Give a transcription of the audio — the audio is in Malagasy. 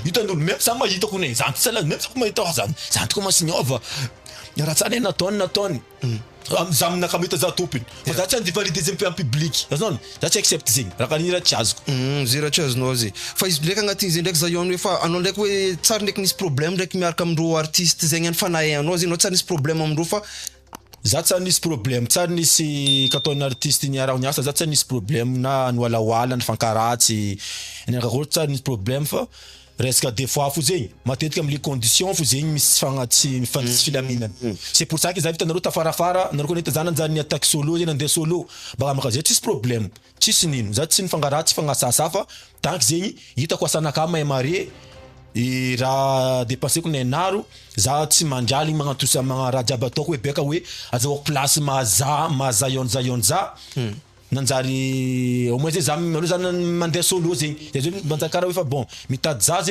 hitan'olo même sa mahita ko ne zany sala même sa mahita zany zany ko masiniova raha tsara nataony zamina kamita za tompony fa za tsy andy valider zegny en public azon za tsy accept zegny raha kanira tsy azoko zera tsy azonao zay fa izy ndraiky agnatin'izay ndraiky za io hoe fa anao ndraiky hoe tsara ndraiky nisy problème ndraiky miaraka amindro artiste zegny any fanahy anao zegny anao tsara nisy problème amindro fa za tsara nisy problème tsara nisy kataon'ny artiste niara niasa za tsara nisy problème na niwalaoala ny fankaratsy niaraka tsara nisy problème fa resque des fois fo zegny matetika am'le conditions fo zegny misy fagnatsy filaminana c'est pour ça que za vitanareo tafarafara nareo ko neta zany anjany attaque solo zegny andeha solo baka maka zay tsisy problème tsisy nino za tsy nifangaratsy fagnasasafa tant que zegny hitako asanaka mahay mare i raha dépenseko nenaro za tsy mandraly magnatosa raha jiaby ataoko hoe beka hoe azahoako place maza yonza nanjary au moins zay za zany mandeha solo zegny zay manjakara hoe fa bon mitady za zay